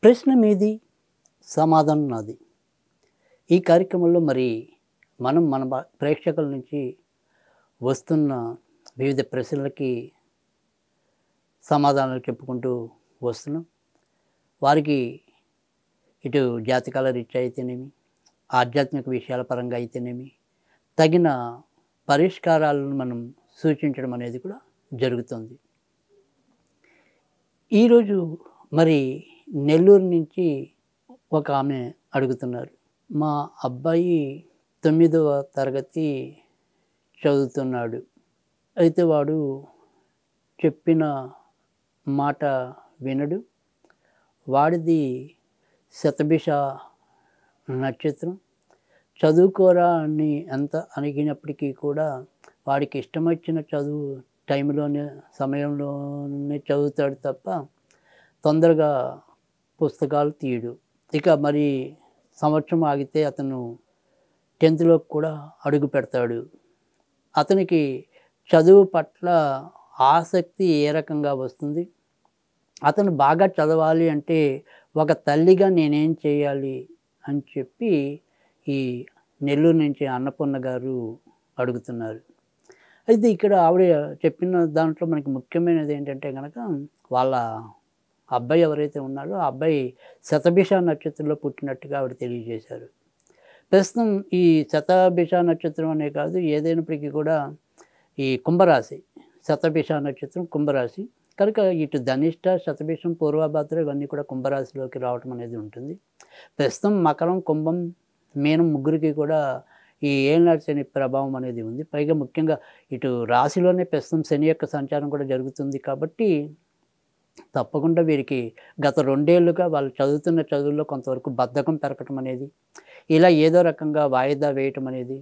ప్రశ్న మీది, సమాధానం నాది. ఈ కార్యక్రమంలో మరి మనం మన ప్రేక్షకుల నుంచి వస్తున్న వివిధ ప్రశ్నలకి సమాధానాలు చెప్పుకుంటూ వస్తున్నాం. వారికి ఇటు జాతకాల రీత్యా అయితేనేమి, ఆధ్యాత్మిక విషయాల పరంగా అయితేనేమి, తగిన పరిష్కారాలను మనం సూచించడం అనేది కూడా జరుగుతుంది. ఈరోజు మరి నెల్లూరు నుంచి ఒక ఆమె అడుగుతున్నారు. మా అబ్బాయి 9వ తరగతి చదువుతున్నాడు. అయితే వాడు చెప్పిన మాట వినడు. వాడిది శతభిష నక్షత్రం. చదువుకోరా అని ఎంత అడిగినప్పటికీ కూడా వాడికి ఇష్టమొచ్చిన చదువు టైంలోనే సమయంలోనే చదువుతాడు తప్ప తొందరగా పుస్తకాలు తీయడు. ఇక మరి సంవత్సరం ఆగితే అతను 10థ్‌లోకి కూడా అడుగు పెడతాడు. అతనికి చదువు పట్ల ఆసక్తి ఏ రకంగా వస్తుంది? అతను బాగా చదవాలి అంటే ఒక తల్లిగా నేనేం చేయాలి అని చెప్పి ఈ నెల్లూరు నుంచి అన్నపూర్ణ గారు అడుగుతున్నారు. అయితే ఇక్కడ ఆవిడ చెప్పిన దాంట్లో మనకి ముఖ్యమైనది ఏంటంటే గనక వాళ్ళ అబ్బాయి ఎవరైతే ఉన్నాడో ఆ అబ్బాయి శతభిష నక్షత్రంలో పుట్టినట్టుగా ఆవిడ తెలియజేశారు. ప్రస్తుతం ఈ శతభిష నక్షత్రం అనే కాదు, ఏదైనప్పటికీ కూడా ఈ కుంభరాశి, శతభిష నక్షత్రం కుంభరాశి కనుక ఇటు ధనిష్ట, శతభిషం, పూర్వభాద్ర ఇవన్నీ కూడా కుంభరాశిలోకి రావటం అనేది ఉంటుంది. ప్రస్తుతం మకరం, కుంభం, మీనం ముగ్గురికి కూడా ఈ ఏలినాటి శని ప్రభావం అనేది ఉంది. పైగా ముఖ్యంగా ఇటు రాశిలోనే ప్రస్తుతం శని యొక్క సంచారం కూడా జరుగుతుంది కాబట్టి తప్పకుండా వీరికి గత 2 ఏళ్లుగా వాళ్ళు చదువుతున్న చదువుల్లో కొంతవరకు బద్ధకం పెరగటం అనేది, ఇలా ఏదో రకంగా వాయిదా వేయటం అనేది,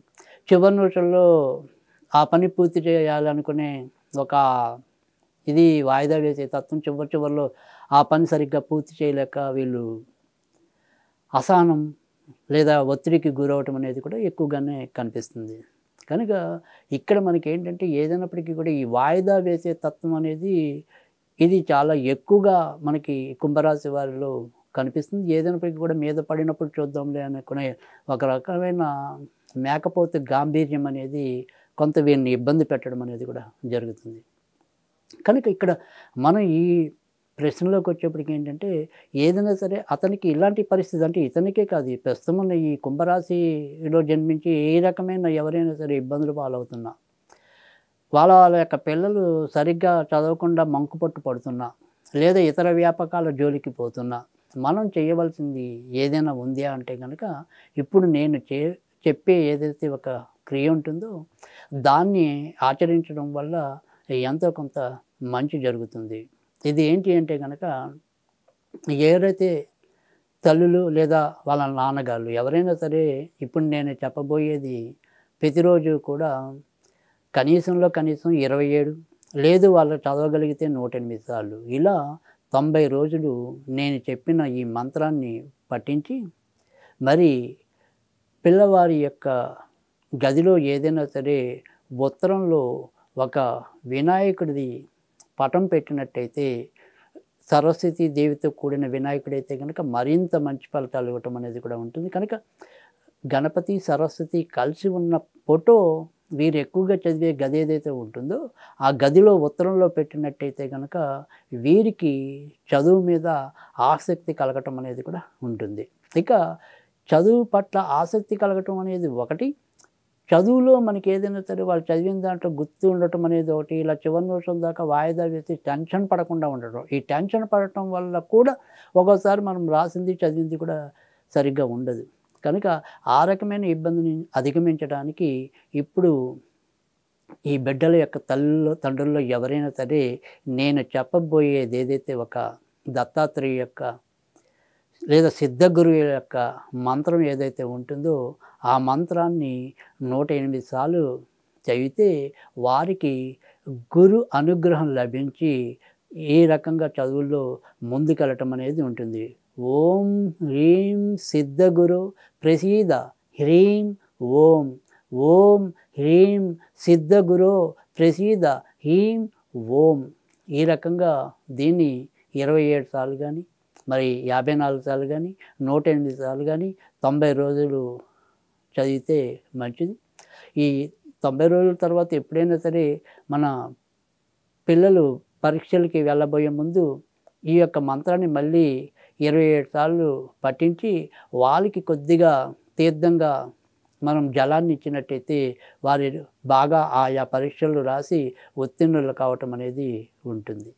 చివరి నిమిషంలో ఆ పని పూర్తి చేయాలనుకునే ఒక ఇది వాయిదా వేసే తత్వం చివరిలో ఆ పని సరిగ్గా పూర్తి చేయలేక వీళ్ళు అసహనం లేదా ఒత్తిడికి గురవటం అనేది కూడా ఎక్కువగానే కనిపిస్తుంది. కనుక ఇక్కడ మనకి ఏంటంటే ఏదైనప్పటికీ కూడా ఈ వాయిదా వేసే తత్వం అనేది ఇది చాలా ఎక్కువగా మనకి కుంభరాశి వారిలో కనిపిస్తుంది. ఏదైనప్పటికీ కూడా మీద పడినప్పుడు చూద్దాంలే అనుకునే ఒక రకమైన మేకపోతు గాంభీర్యం అనేది కొంత వీరిని ఇబ్బంది పెట్టడం అనేది కూడా జరుగుతుంది. కనుక ఇక్కడ మనం ఈ ప్రశ్నలోకి వచ్చేప్పటికి ఏంటంటే ఏదైనా సరే అతనికి ఇలాంటి పరిస్థితి అంటే ఇతనికే కాదు, ఈ ప్రస్తుతం ఉన్న ఈ కుంభరాశిలో జన్మించి ఏ రకమైన ఎవరైనా సరే ఇబ్బందులు పాలవుతున్నా, వాళ్ళ యొక్క పిల్లలు సరిగ్గా చదవకుండా మంకుపట్టు పడుతున్నా, లేదా ఇతర వ్యాపకాల జోలికి పోతున్నా, మనం చేయవలసింది ఏదైనా ఉందా అంటే కనుక ఇప్పుడు నేను చెప్పే ఏదైతే ఒక క్రియ ఉంటుందో దాన్ని ఆచరించడం వల్ల ఎంతో కొంత మంచి జరుగుతుంది. ఇది ఏంటి అంటే కనుక ఎవరైతే తల్లులు లేదా వాళ్ళ నాన్నగారు ఎవరైనా సరే ఇప్పుడు నేను చెప్పబోయేది ప్రతిరోజు కూడా కనీసంలో కనీసం 27 లేదు వాళ్ళు చదవగలిగితే 108 సార్లు ఇలా 90 రోజులు నేను చెప్పిన ఈ మంత్రాన్ని పఠించి మరి పిల్లవారి యొక్క గదిలో ఏదైనా సరే ఉత్తరంలో ఒక వినాయకుడిది పటం పెట్టినట్టయితే, సరస్వతి దేవితో కూడిన వినాయకుడైతే కనుక మరింత మంచి ఫలితాలు ఇవ్వటం అనేది కూడా ఉంటుంది. కనుక గణపతి, సరస్వతి కలిసి ఉన్న ఫోటో వీరు ఎక్కువగా చదివే గది ఏదైతే ఉంటుందో ఆ గదిలో ఉత్తరంలో పెట్టినట్టయితే కనుక వీరికి చదువు మీద ఆసక్తి కలగటం అనేది కూడా ఉంటుంది. ఇక చదువు పట్ల ఆసక్తి కలగటం అనేది ఒకటి, చదువులో మనకి ఏదైనా సరే వాళ్ళు చదివిన దాంట్లో గుర్తు ఉండటం అనేది ఒకటి, ఇలా చివరి నిమిషం దాకా వాయిదా వేసి టెన్షన్ పడకుండా ఉండటం. ఈ టెన్షన్ పడటం వల్ల కూడా ఒక్కోసారి మనం రాసింది చదివింది కూడా సరిగ్గా ఉండదు. కనుక ఆ రకమైన ఇబ్బందిని అధిగమించడానికి ఇప్పుడు ఈ బిడ్డల యొక్క తండ్రుల్లో ఎవరైనా సరే నేను చెప్పబోయేది ఏదైతే ఒక దత్తాత్రేయ యొక్క లేదా సిద్ధగురువు యొక్క మంత్రం ఏదైతే ఉంటుందో ఆ మంత్రాన్ని 108 సార్లు చదివితే వారికి గురు అనుగ్రహం లభించి ఏ రకంగా చదువుల్లో ముందుకెళ్ళటం అనేది ఉంటుంది. ఓం హ్రీం సిద్ధగురు ప్రసీద హ్రీం ఓం, ఓం హ్రీం సిద్ధగురు ప్రసీద హ్రీం ఓం. ఈ రకంగా దీన్ని 27 సార్లు కానీ మరి 54 సార్లు కానీ 108 సార్లు కానీ 90 రోజులు చదివితే మంచిది. ఈ 90 రోజుల తర్వాత ఎప్పుడైనా సరే మన పిల్లలు పరీక్షలకి వెళ్ళబోయే ముందు ఈ యొక్క మంత్రాన్ని మళ్ళీ 27 సార్లు పఠించి వాళ్ళకి కొద్దిగా తీర్థంగా మనం జలాన్ని ఇచ్చినట్టయితే వారు బాగా ఆయా పరీక్షలు రాసి ఉత్తీర్ణులు కావటం అనేది ఉంటుంది.